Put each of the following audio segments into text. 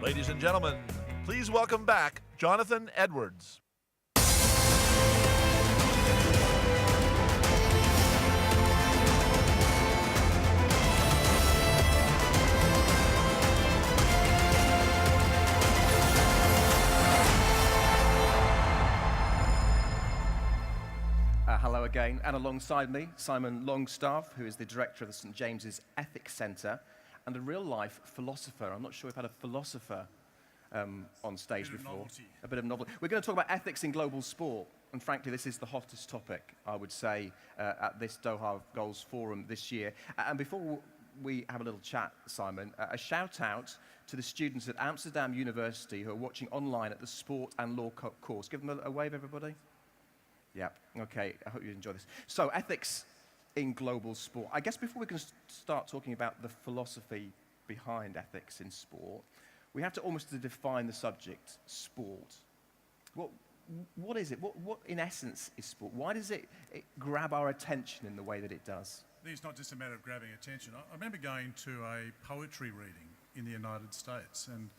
Ladies and gentlemen, please welcome back Jonathan Edwards. Hello again, and alongside me, Simon Longstaff, who is the director of the St James's Ethics Centre, and a real-life philosopher. I'm not sure we've had a philosopher on stage before. A bit of novelty. We're going to talk about ethics in global sport, and frankly, this is the hottest topic, I would say, at this Doha Goals Forum this year. And before we have a little chat, Simon, a shout-out to the students at Amsterdam University who are watching online at the Sport and Law course. Give them a wave, everybody. Yeah, okay, I hope you enjoy this. So, ethics in global sport. I guess before we can start talking about the philosophy behind ethics in sport, we have to almost define the subject, sport. What is it? What in essence is sport? Why does it grab our attention in the way that it does? I think it's not just a matter of grabbing attention. I remember going to a poetry reading in the United States and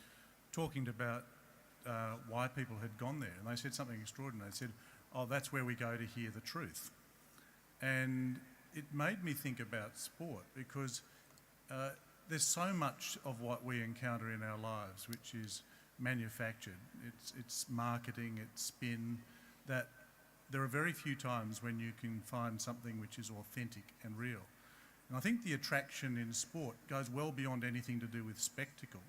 talking about why people had gone there. And they said something extraordinary. They said, oh, that's where we go to hear the truth. And it made me think about sport because there's so much of what we encounter in our lives which is manufactured. It's marketing, it's spin, that there are very few times when you can find something which is authentic and real. And I think the attraction in sport goes well beyond anything to do with spectacle.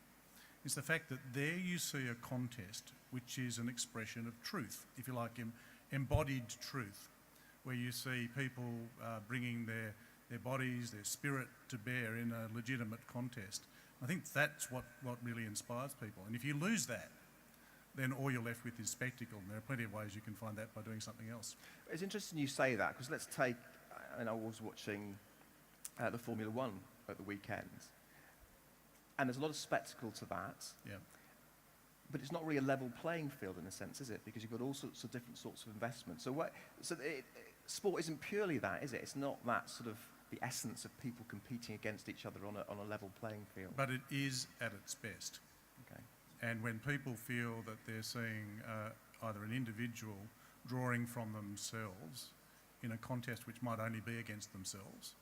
It's the fact that there you see a contest which is an expression of truth, if you like, embodied truth, where you see people bringing their bodies, their spirit to bear in a legitimate contest. I think that's what really inspires people. And if you lose that, then all you're left with is spectacle. And there are plenty of ways you can find that by doing something else. It's interesting you say that, because let's take, and I was watching the Formula One at the weekend, and there's a lot of spectacle to that. Yeah. But it's not really a level playing field in a sense, is it? Because you've got all sorts of different sorts of investment. So sport isn't purely that, is it? It's not that sort of the essence of people competing against each other on a level playing field. But it is at its best. Okay. And when people feel that they're seeing either an individual drawing from themselves in a contest which might only be against themselves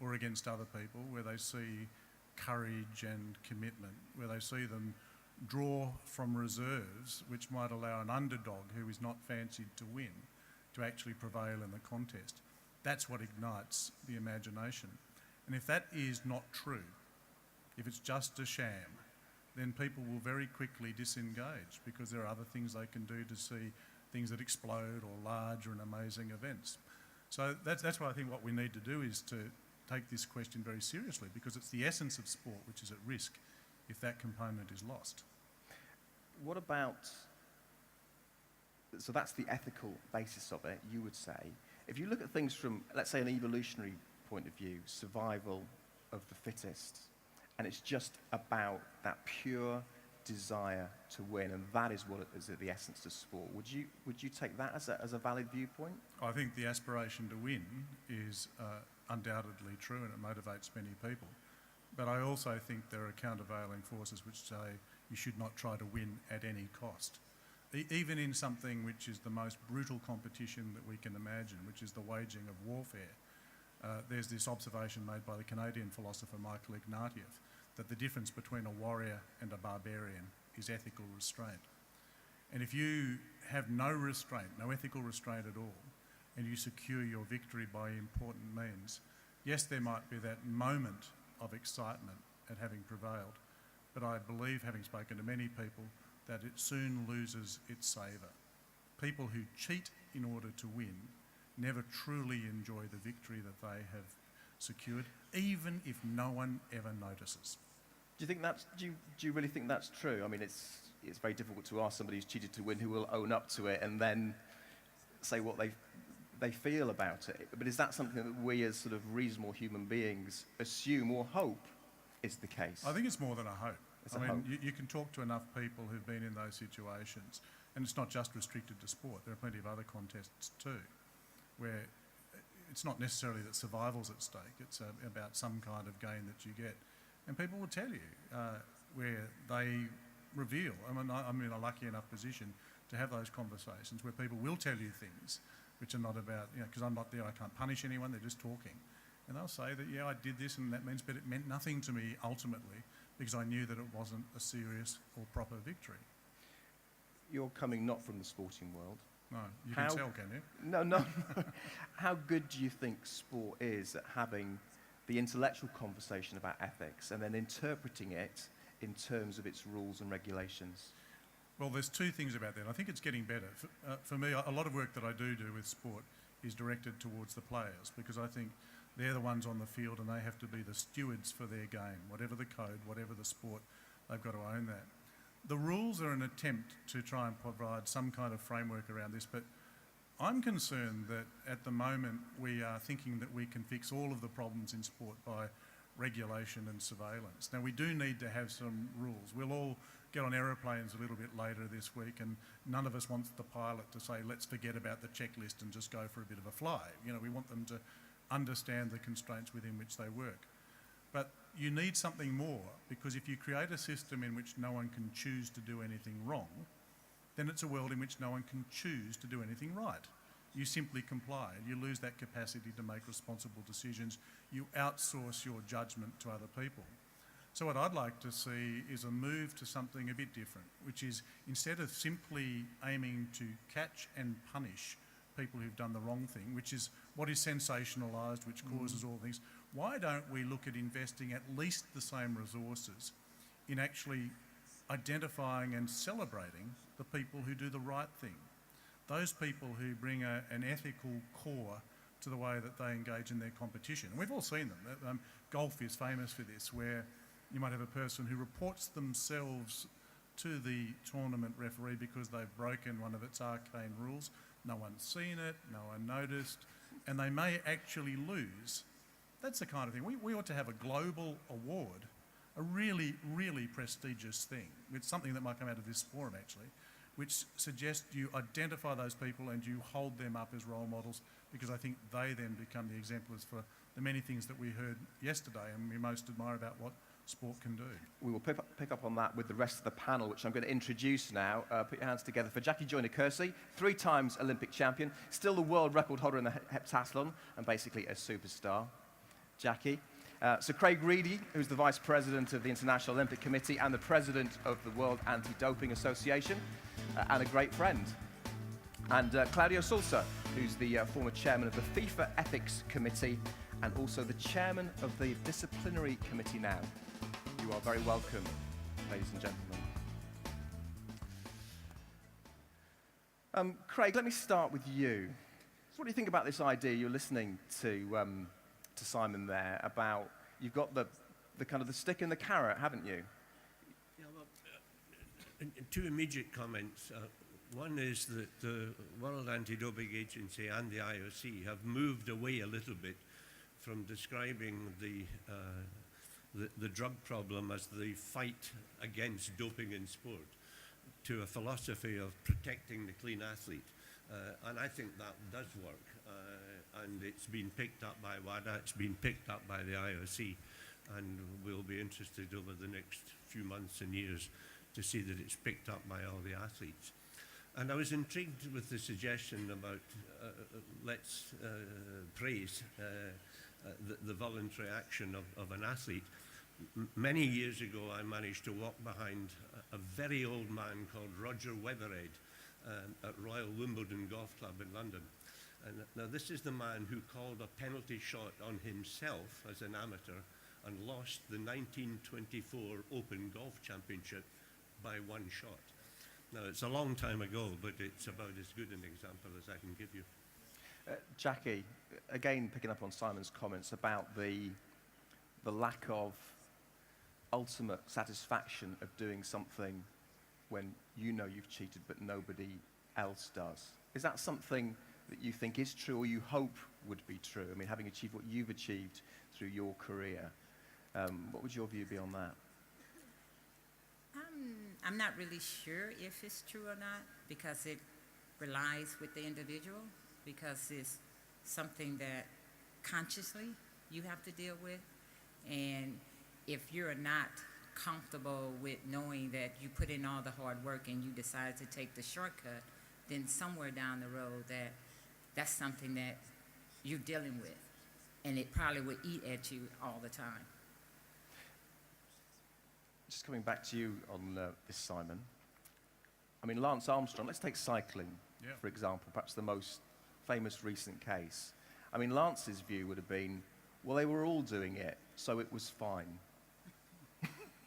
or against other people, where they see courage and commitment, where they see them draw from reserves which might allow an underdog who is not fancied to win to actually prevail in the contest. That's what ignites the imagination. And if that is not true, if it's just a sham, then people will very quickly disengage because there are other things they can do to see things that explode or large or amazing events. So that's why I think what we need to do is to take this question very seriously, because it's the essence of sport which is at risk if that component is lost. What about, so that's the ethical basis of it, you would say. If you look at things from, let's say, an evolutionary point of view, survival of the fittest, and it's just about that pure desire to win, and that is what is at the essence of sport. Would you take that as a valid viewpoint? I think the aspiration to win is undoubtedly true, and it motivates many people. But I also think there are countervailing forces which say you should not try to win at any cost. Even in something which is the most brutal competition that we can imagine, which is the waging of warfare, there's this observation made by the Canadian philosopher Michael Ignatieff that the difference between a warrior and a barbarian is ethical restraint. And if you have no restraint, no ethical restraint at all, and you secure your victory by important means, yes, there might be that moment of excitement at having prevailed, but I believe, having spoken to many people, that it soon loses its savour. People who cheat in order to win never truly enjoy the victory that they have secured, even if no one ever notices. Do you think that's? Do you really think that's true? I mean, it's very difficult to ask somebody who's cheated to win who will own up to it and then say what they feel about it. But is that something that we as sort of reasonable human beings assume or hope is the case? I think it's more than a hope. It's a hope. You can talk to enough people who've been in those situations, and it's not just restricted to sport. There are plenty of other contests too, where it's not necessarily that survival's at stake. It's about some kind of gain that you get. And people will tell you where they reveal. I'm in a lucky enough position to have those conversations where people will tell you things which are not about, because I'm not there, I can't punish anyone, they're just talking. And they'll say that, yeah, I did this and that means, but it meant nothing to me ultimately because I knew that it wasn't a serious or proper victory. You're coming not from the sporting world. No, you can tell, can you? No. How good do you think sport is at having the intellectual conversation about ethics and then interpreting it in terms of its rules and regulations? Well, there's two things about that. I think it's getting better. For me, a lot of work that I do with sport is directed towards the players because I think they're the ones on the field and they have to be the stewards for their game. Whatever the code, whatever the sport, they've got to own that. The rules are an attempt to try and provide some kind of framework around this, but I'm concerned that at the moment we are thinking that we can fix all of the problems in sport by regulation and surveillance. Now, we do need to have some rules. We'll all get on aeroplanes a little bit later this week and none of us wants the pilot to say, let's forget about the checklist and just go for a bit of a fly. We want them to understand the constraints within which they work. But you need something more because if you create a system in which no one can choose to do anything wrong, then it's a world in which no one can choose to do anything right. You simply comply and you lose that capacity to make responsible decisions. You outsource your judgment to other people. So what I'd like to see is a move to something a bit different, which is instead of simply aiming to catch and punish people who've done the wrong thing, which is what is sensationalised, which causes all things, why don't we look at investing at least the same resources in actually identifying and celebrating the people who do the right thing, those people who bring an ethical core to the way that they engage in their competition. And we've all seen them. Golf is famous for this, where you might have a person who reports themselves to the tournament referee because they've broken one of its arcane rules. No one's seen it, no one noticed, and they may actually lose. That's the kind of thing. We ought to have a global award, a really, really prestigious thing. It's something that might come out of this forum, actually, which suggests you identify those people and you hold them up as role models because I think they then become the exemplars for the many things that we heard yesterday and we most admire about what sport can do. We will pick up on that with the rest of the panel, which I'm going to introduce now. Put your hands together for Jackie JOYNER-KERSEE, 3 times Olympic champion, still the world record holder in the heptathlon, and basically a superstar. Jackie. So Craig REEDIE, who's the Vice President of the International Olympic Committee and the President of the World Anti-Doping Association, and a great friend. And Claudio SULSER, who's the former Chairman of the FIFA Ethics Committee and also the Chairman of the Disciplinary Committee now. You are very welcome, ladies and gentlemen. Craig, let me start with you. So what do you think about this idea? You're listening to Simon there about, you've got the kind of the stick and the carrot, haven't you? Yeah, well, two immediate comments. One is that the World Anti-Doping Agency and the IOC have moved away a little bit from describing the drug problem as the fight against doping in sport to a philosophy of protecting the clean athlete. And I think that does work. And it's been picked up by WADA, it's been picked up by the IOC, and we'll be interested over the next few months and years to see that it's picked up by all the athletes. And I was intrigued with the suggestion about let's praise the voluntary action of an athlete. Many years ago, I managed to walk behind a very old man called Roger Wethered at Royal Wimbledon Golf Club in London. And now this is the man who called a penalty shot on himself as an amateur and lost the 1924 Open Golf Championship by 1 shot. Now, it's a long time ago, but it's about as good an example as I can give you. Jackie, again picking up on Simon's comments about the lack of ultimate satisfaction of doing something when you know you've cheated but nobody else does. Is that something that you think is true or you hope would be true? I mean, having achieved what you've achieved through your career, what would your view be on that? I'm not really sure if it's true or not because it relies with the individual, because it's something that consciously you have to deal with. And if you're not comfortable with knowing that you put in all the hard work and you decide to take the shortcut, then somewhere down the road that's something that you're dealing with, and it probably would eat at you all the time. Just coming back to you on this, Simon. I mean, Lance Armstrong, let's take cycling, for example, perhaps the most famous recent case. I mean, Lance's view would have been, well, they were all doing it, so it was fine.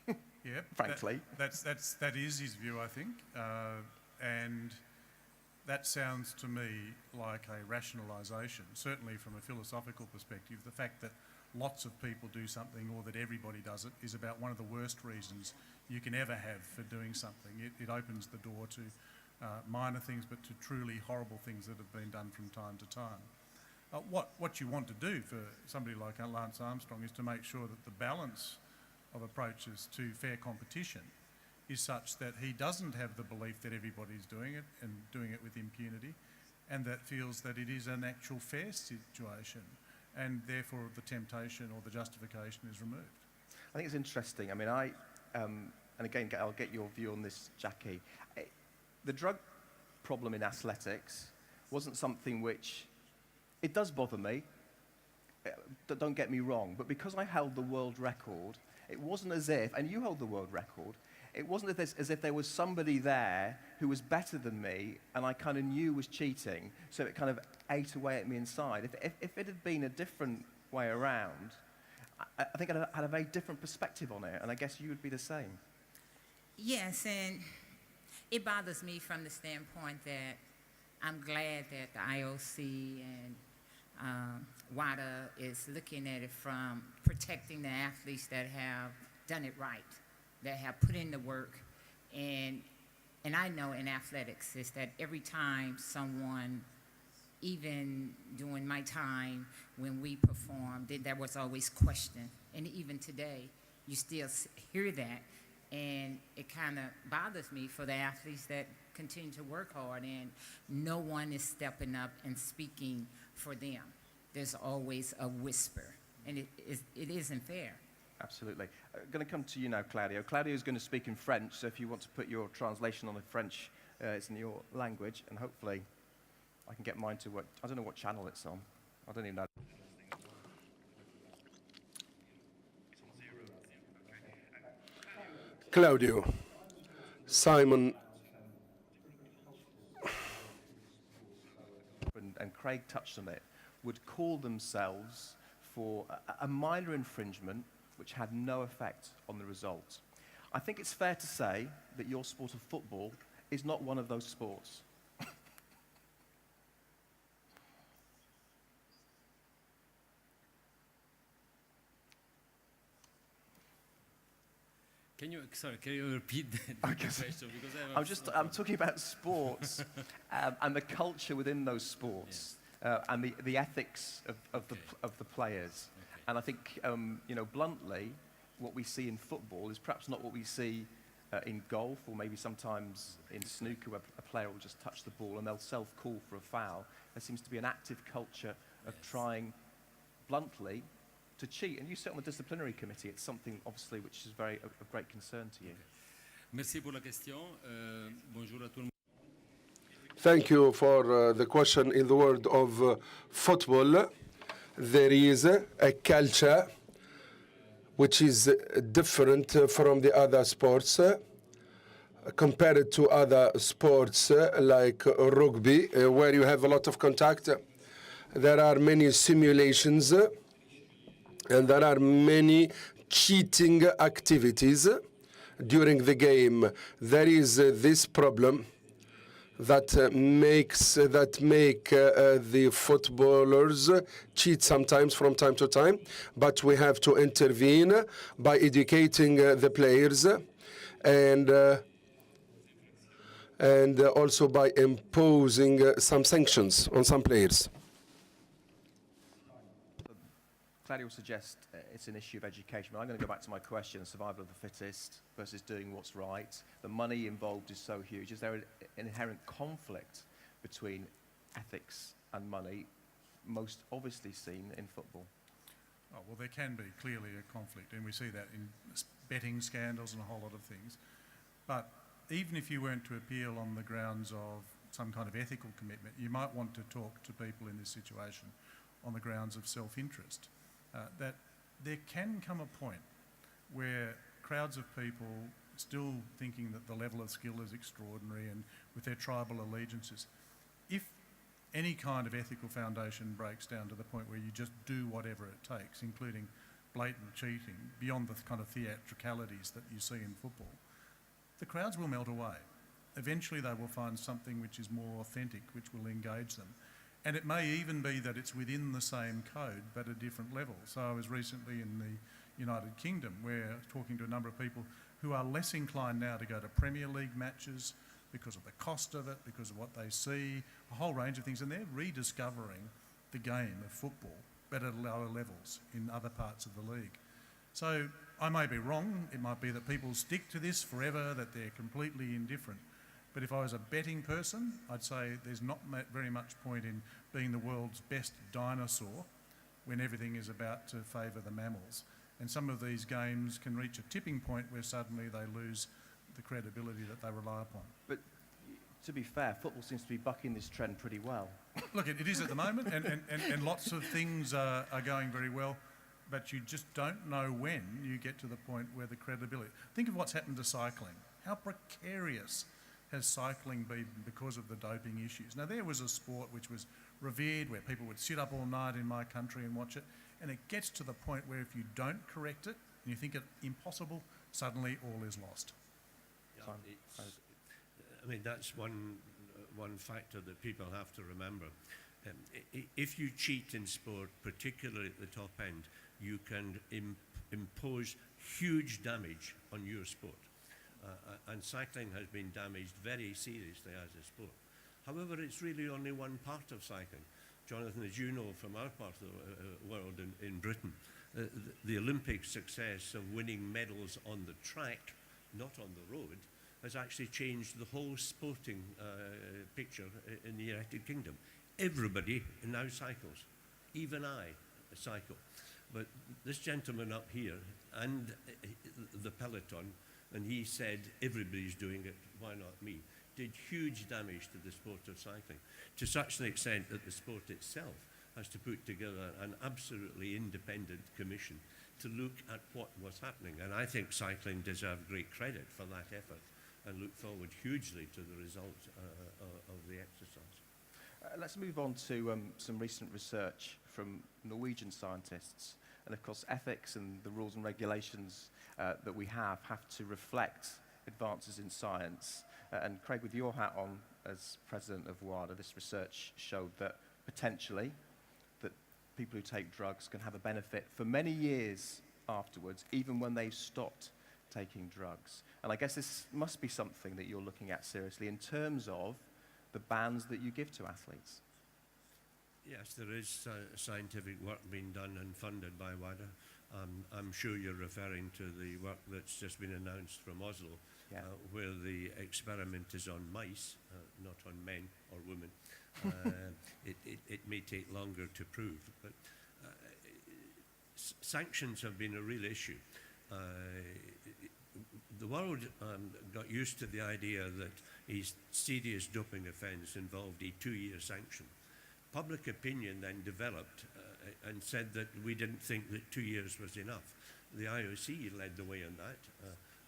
Yeah, frankly. That is his view, I think. And that sounds to me like a rationalisation, certainly from a philosophical perspective. The fact that lots of people do something or that everybody does it is about one of the worst reasons you can ever have for doing something. It opens the door to minor things, but to truly horrible things that have been done from time to time. What you want to do for somebody like Lance Armstrong is to make sure that the balance of approaches to fair competition is such that he doesn't have the belief that everybody's doing it and doing it with impunity, and that feels that it is an actual fair situation, and therefore the temptation or the justification is removed. I think it's interesting. I mean, and again, I'll get your view on this, Jackie. The drug problem in athletics wasn't something which, it does bother me, don't get me wrong, but because I held the world record, it wasn't as if, and you hold the world record, it wasn't as if there was somebody there who was better than me and I kind of knew was cheating, so it kind of ate away at me inside. If it had been a different way around, I think I'd had a very different perspective on it, and I guess you would be the same. Yes, and it bothers me from the standpoint that I'm glad that the IOC and WADA is looking at it from protecting the athletes that have done it right, that have put in the work. And I know in athletics is that every time someone, even during my time when we performed, there was always question. And even today, you still hear that. And it kind of bothers me for the athletes that continue to work hard and no one is stepping up and speaking for them. There's always a whisper, and it isn't fair. Absolutely. I'm going to come to you now, Claudio. Claudio is going to speak in French, so if you want to put your translation on the French, it's in your language, and hopefully I can get mine to work. I don't know what channel it's on. I don't even know. Claudio, Simon, and Craig touched on it, would call themselves for a minor infringement which had no effect on the result. I think it's fair to say that your sport of football is not one of those sports. Can you repeat the question? Because I'm talking about sports and the culture within those sports, and the ethics of the players. Okay. And I think, bluntly, what we see in football is perhaps not what we see in golf, or maybe sometimes in snooker, where a player will just touch the ball and they'll self-call for a foul. There seems to be an active culture of trying, bluntly, to cheat. And you sit on the disciplinary committee. It's something, obviously, which is of great concern to you. Merci pour la question. Bonjour à tout le monde. thank you for the question. In the world of football, there is a culture which is different from the other sports. Compared to other sports like rugby, where you have a lot of contact, there are many simulations and there are many cheating activities during the game. There is this problem that make the footballers cheat sometimes from time to time, but we have to intervene by educating the players and also by imposing some sanctions on some players. Claudio suggests it's an issue of education, but I'm going to go back to my question, survival of the fittest versus doing what's right. The money involved is so huge. Is there an inherent conflict between ethics and money, most obviously seen in football? Oh, well, there can be clearly a conflict, and we see that in betting scandals and a whole lot of things. But even if you weren't to appeal on the grounds of some kind of ethical commitment, you might want to talk to people in this situation on the grounds of self-interest. That there can come a point where crowds of people still thinking that the level of skill is extraordinary and with their tribal allegiances, if any kind of ethical foundation breaks down to the point where you just do whatever it takes, including blatant cheating, beyond the kind of theatricalities that you see in football, the crowds will melt away. Eventually they will find something which is more authentic, which will engage them. And it may even be that it's within the same code, but at different levels. So I was recently in the United Kingdom, where talking to a number of people who are less inclined now to go to Premier League matches because of the cost of it, because of what they see, a whole range of things, and they're rediscovering the game of football, but at lower levels in other parts of the league. So I may be wrong. It might be that people stick to this forever, that they're completely indifferent. But if I was a betting person, I'd say there's not very much point in being the world's best dinosaur when everything is about to favour the mammals. And some of these games can reach a tipping point where suddenly they lose the credibility that they rely upon. But to be fair, football seems to be bucking this trend pretty well. Look, it is at the moment, and lots of things are going very well, but you just don't know when you get to the point where the credibility... Think of what's happened to cycling. How precarious has cycling been because of the doping issues? Now, there was a sport which was revered, where people would sit up all night in my country and watch it, and it gets to the point where if you don't correct it, and you think it impossible, suddenly all is lost. Yeah, I mean, that's one factor that people have to remember. If you cheat in sport, particularly at the top end, you can impose huge damage on your sport. And cycling has been damaged very seriously as a sport. However, it's really only one part of cycling. Jonathan, as you know from our part of the world in Britain, the Olympic success of winning medals on the track, not on the road, has actually changed the whole sporting picture in the United Kingdom. Everybody now cycles. Even I cycle. But this gentleman up here and the peloton, and he said, everybody's doing it, why not me, did huge damage to the sport of cycling, to such an extent that the sport itself has to put together an absolutely independent commission to look at what was happening. And I think cycling deserves great credit for that effort and look forward hugely to the result of the exercise. Let's move on to some recent research from Norwegian scientists. And of course, ethics and the rules and regulations that we have to reflect advances in science. And Craig, with your hat on as president of WADA, this research showed that potentially that people who take drugs can have a benefit for many years afterwards, even when they've stopped taking drugs. And I guess this must be something that you're looking at seriously in terms of the bans that you give to athletes. Yes, there is scientific work being done and funded by WADA. I'm sure you're referring to the work that's just been announced from Oslo, yeah. Where the experiment is on mice, not on men or women. It may take longer to prove, but sanctions have been a real issue. The world got used to the idea that a serious doping offence involved a 2-year sanction. Public opinion then developed and said that we didn't think that 2 years was enough. The IOC led the way on that.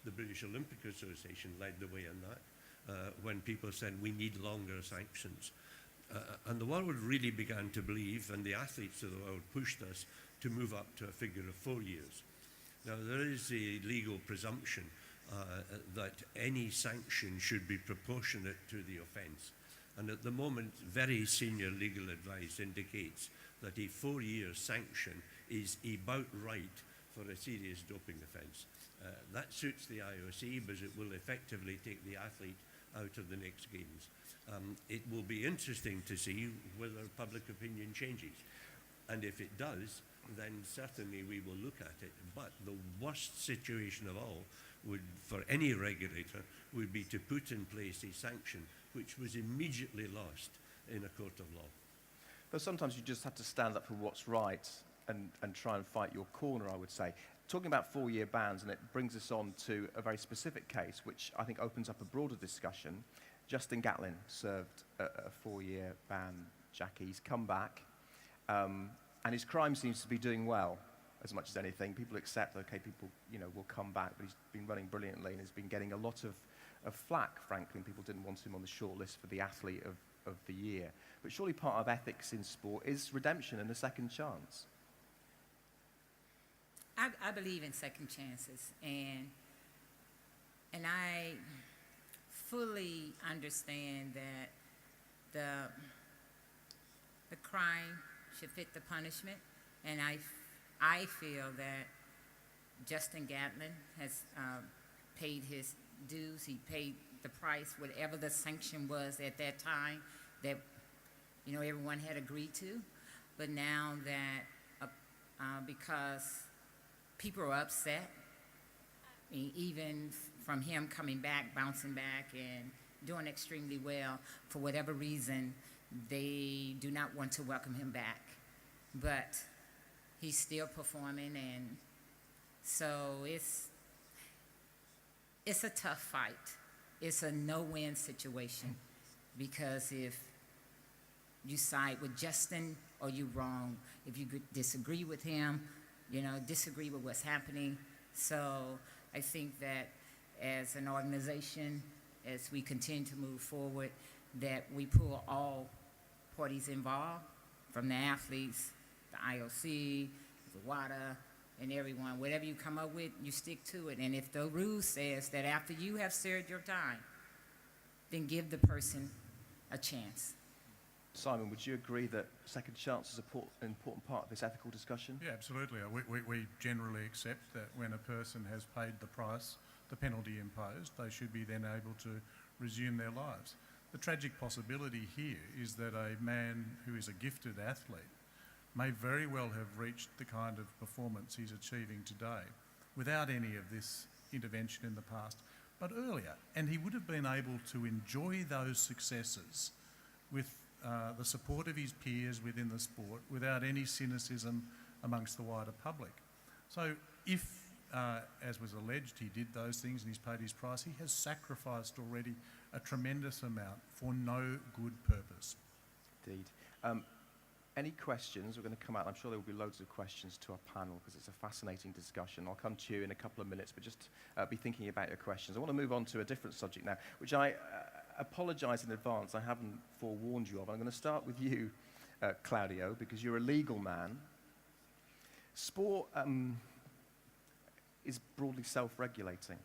The British Olympic Association led the way on that when people said we need longer sanctions. And the world really began to believe, and the athletes of the world pushed us to move up to a figure of 4 years. Now, there is a legal presumption that any sanction should be proportionate to the offence. And at the moment, very senior legal advice indicates that a 4-year sanction is about right for a serious doping offence. That suits the IOC because it will effectively take the athlete out of the next games. It will be interesting to see whether public opinion changes. And if it does, then certainly we will look at it. But the worst situation of all would, for any regulator, would be to put in place a sanction which was immediately lost in a court of law. But sometimes you just have to stand up for what's right and try and fight your corner, I would say. Talking about 4-year bans, and it brings us on to a very specific case, which I think opens up a broader discussion. Justin Gatlin served a 4-year ban, Jackie. He's come back, and his crime seems to be doing well, as much as anything. People accept, okay, people, will come back, but he's been running brilliantly and has been getting a lot of flack, frankly, and people didn't want him on the shortlist for the athlete of the year. But surely part of ethics in sport is redemption and a second chance. I believe in second chances, and I fully understand that the crime should fit the punishment, and I feel that Justin Gatlin has paid his dues. He paid the price, whatever the sanction was at that time that everyone had agreed to. But now that because people are upset, even from him coming back, bouncing back, and doing extremely well, for whatever reason, they do not want to welcome him back. But he's still performing, and so it's a tough fight. It's a no-win situation, because if you side with Justin, or you're wrong. If you disagree with him, disagree with what's happening. So I think that as an organization, as we continue to move forward, that we pull all parties involved, from the athletes, the IOC, the WADA, and everyone. Whatever you come up with, you stick to it. And if the rule says that after you have served your time, then give the person a chance. Simon, would you agree that second chance is an important part of this ethical discussion? Yeah, absolutely. We generally accept that when a person has paid the price, the penalty imposed, they should be then able to resume their lives. The tragic possibility here is that a man who is a gifted athlete may very well have reached the kind of performance he's achieving today without any of this intervention in the past, but earlier. And he would have been able to enjoy those successes with the support of his peers within the sport without any cynicism amongst the wider public. So if, as was alleged, he did those things and he's paid his price, he has sacrificed already a tremendous amount for no good purpose. Indeed. Any questions? We're going to come out. I'm sure there will be loads of questions to our panel because it's a fascinating discussion. I'll come to you in a couple of minutes, but just be thinking about your questions. I want to move on to a different subject now, which I apologise in advance. I haven't forewarned you of. I'm going to start with you, Claudio, because you're a legal man. Sport is broadly self-regulating,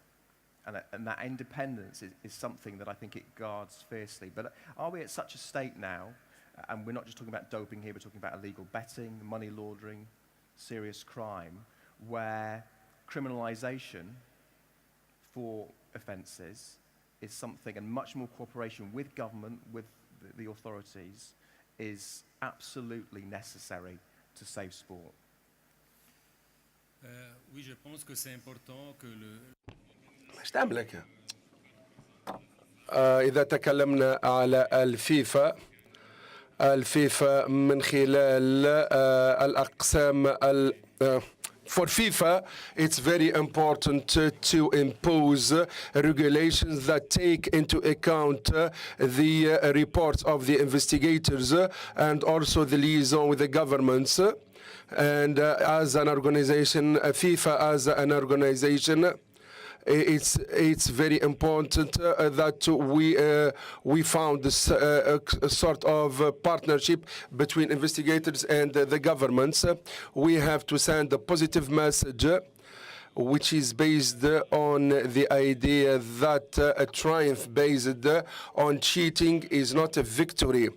and that independence is something that I think it guards fiercely. But are we at such a state now? And we're not just talking about doping here, we're talking about illegal betting, money laundering, serious crime, where criminalisation for offences is something, and much more cooperation with government, with the authorities, is absolutely necessary to save sport. Oui, je pense que c'est important que ايش تعملك؟ إذا تكلمنا على الفيفا من خلال الأقسام for FIFA, it's very important to impose regulations that take into account the reports of the investigators and also the liaison with the governments. And as an organization, FIFA as an organization, it's very important that we found this sort of partnership between investigators and the governments. We have to send a positive message, which is based on the idea that a triumph based on cheating is not a victory.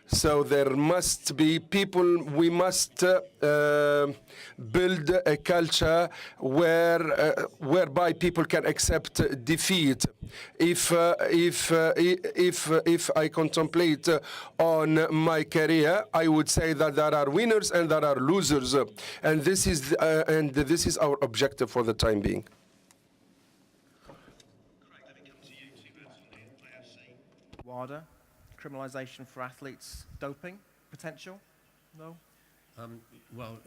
So there must be people, we must build a culture whereby people can accept defeat. If I contemplate on my career, I would say that there are winners and there are losers, and this is our objective for the time being. WADA, criminalisation for athletes, doping potential? No? Well,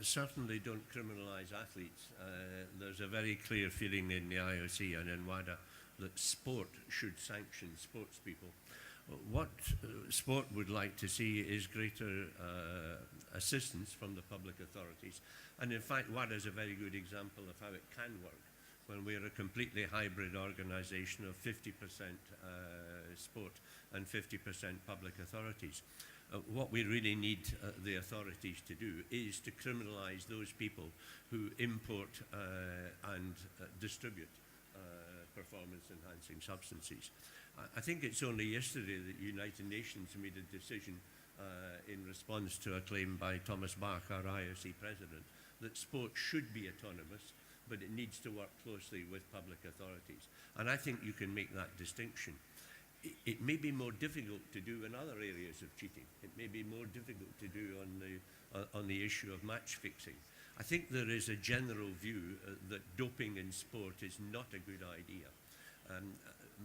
certainly don't criminalise athletes. There's a very clear feeling in the IOC and in WADA that sport should sanction sports people. What sport would like to see is greater assistance from the public authorities. And in fact, WADA is a very good example of how it can work when we're a completely hybrid organisation of 50% sport and 50% public authorities. What we really need the authorities to do is to criminalise those people who import and distribute performance-enhancing substances. I think it's only yesterday that United Nations made a decision in response to a claim by Thomas Bach, our IOC president, that sport should be autonomous, but it needs to work closely with public authorities. And I think you can make that distinction. It may be more difficult to do in other areas of cheating. It may be more difficult to do on the issue of match fixing. I think there is a general view that doping in sport is not a good idea.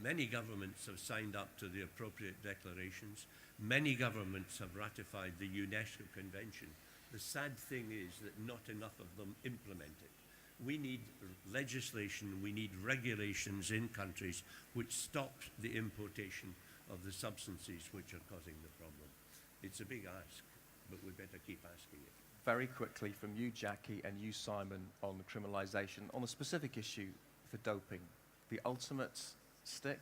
Many governments have signed up to the appropriate declarations. Many governments have ratified the UNESCO Convention. The sad thing is that not enough of them implement it. We need legislation, we need regulations in countries which stop the importation of the substances which are causing the problem. It's a big ask, but we better keep asking it. Very quickly from you, Jackie, and you, Simon, on the criminalisation, on the specific issue for doping, the ultimate stick?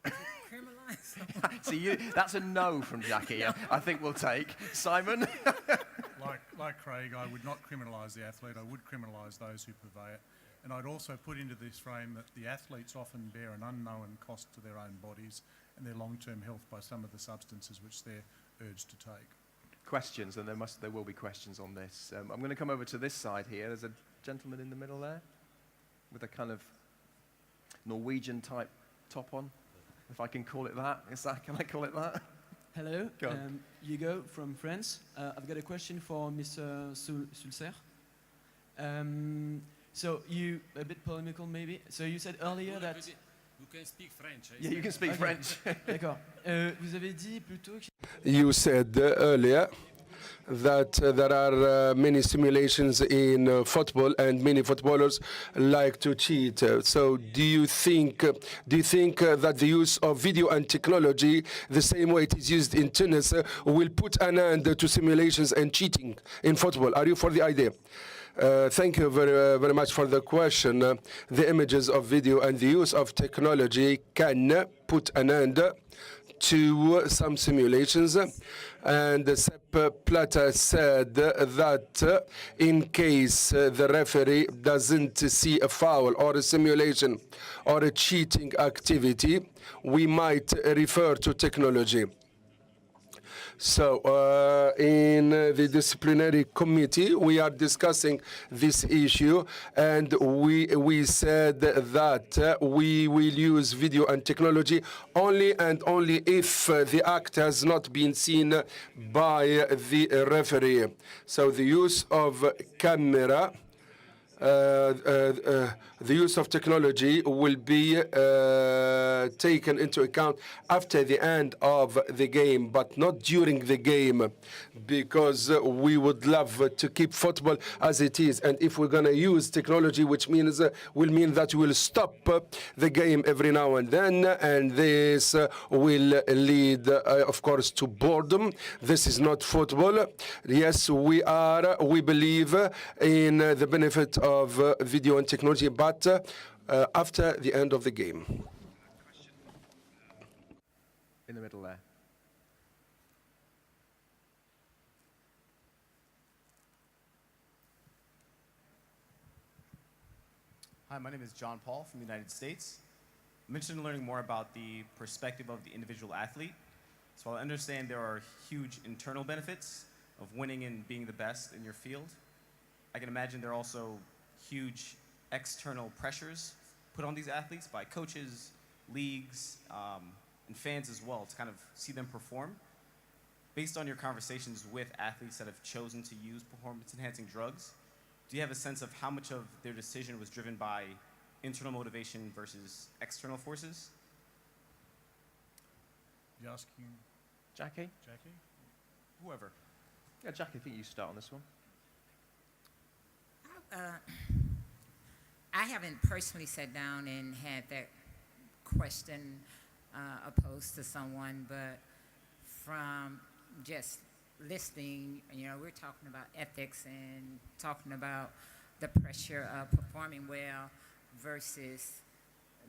Criminalize. See, that's a no from Jackie, I think we'll take. Simon? Like Craig, I would not criminalise the athlete, I would criminalise those who purvey it. And I'd also put into this frame that the athletes often bear an unknown cost to their own bodies and their long-term health by some of the substances which they're urged to take. Questions, and there will be questions on this. I'm going to come over to this side here. There's a gentleman in the middle there with a kind of Norwegian type top on, if I can call it that. Can I call it that? Hello, Go on. Hugo from France. I've got a question for Mr. Sulser. So you, a bit polemical maybe, so you said earlier that... You can speak French. Yeah, you can speak French. D'accord. Vous avez dit plutôt que... You said earlier that there are many simulations in football and many footballers like to cheat. So do you think that the use of video and technology, the same way it is used in tennis, will put an end to simulations and cheating in football? Are you for the idea? Thank you very much for the question. The images of video and the use of technology can put an end to some simulations. And Sepp Blatter said that in case the referee doesn't see a foul or a simulation or a cheating activity, we might refer to technology. So in the disciplinary committee, we are discussing this issue, and we said that we will use video and technology only and only if the act has not been seen by the referee. So the use of camera, the use of technology will be taken into account after the end of the game, but not during the game, because we would love to keep football as it is. And if we're going to use technology, which means will mean that we'll stop the game every now and then, and this will lead, of course, to boredom. This is not football. Yes, we believe in the benefit of video and technology, but after the end of the game. In the middle there. Hi, my name is John Paul from the United States. I'm interested in learning more about the perspective of the individual athlete. So I understand there are huge internal benefits of winning and being the best in your field. I can imagine there are also huge external pressures put on these athletes by coaches, leagues, and fans as well to kind of see them perform. Based on your conversations with athletes that have chosen to use performance-enhancing drugs, do you have a sense of how much of their decision was driven by internal motivation versus external forces? You asking? Jackie? Jackie? Whoever. Yeah, Jackie, I think you start on this one. I haven't personally sat down and had that question opposed to someone, but from just listening, you know, we're talking about ethics and talking about the pressure of performing well versus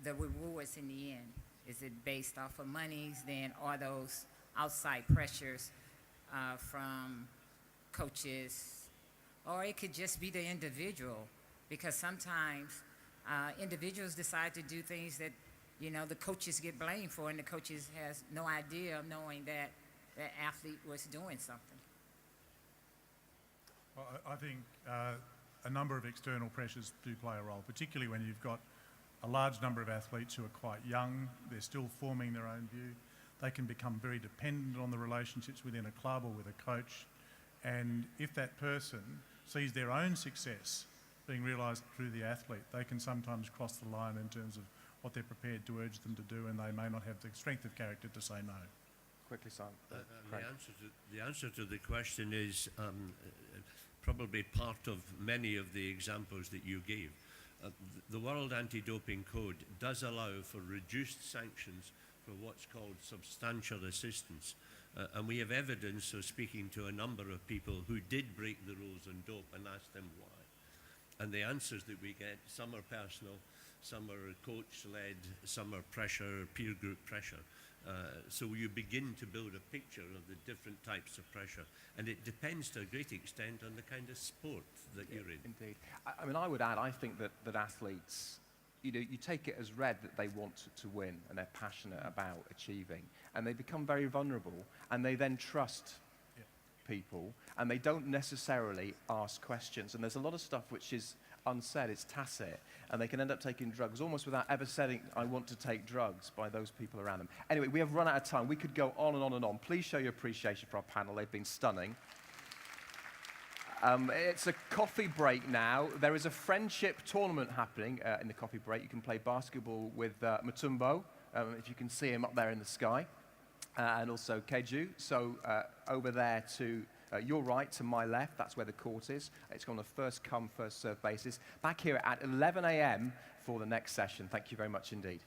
the rewards in the end. Is it based off of monies? Then are those outside pressures from coaches? Or it could just be the individual, because sometimes individuals decide to do things that, you know, the coaches get blamed for, and the coaches has no idea of knowing that the athlete was doing something. Well, I think a number of external pressures do play a role, particularly when you've got a large number of athletes who are quite young. They're still forming their own view. They can become very dependent on the relationships within a club or with a coach. And if that person sees their own success being realised through the athlete, they can sometimes cross the line in terms of what they're prepared to urge them to do, and they may not have the strength of character to say no. Quickly, Simon. The answer to the question is probably part of many of the examples that you gave. The World Anti-Doping Code does allow for reduced sanctions for what's called substantial assistance. And we have evidence of speaking to a number of people who did break the rules on dope and asked them why. And the answers that we get, some are personal, some are coach-led, some are pressure, peer group pressure. So you begin to build a picture of the different types of pressure. And it depends to a great extent on the kind of sport that you're in. Indeed. I mean, I would add, I think that athletes, you know, you take it as read that they want to win and they're passionate about achieving, and they become very vulnerable, and they then trust people, and they don't necessarily ask questions. And there's a lot of stuff which is unsaid, it's tacit, and they can end up taking drugs almost without ever saying, I want to take drugs, by those people around them. Anyway, we have run out of time. We could go on and on and on. Please show your appreciation for our panel. They've been stunning. It's a coffee break now. There is a friendship tournament happening in the coffee break. You can play basketball with Mutumbo, if you can see him up there in the sky, and also Keju. So over there to your right, to my left, that's where the court is. It's on a first-come, first-served basis. Back here at 11 a.m. for the next session. Thank you very much indeed.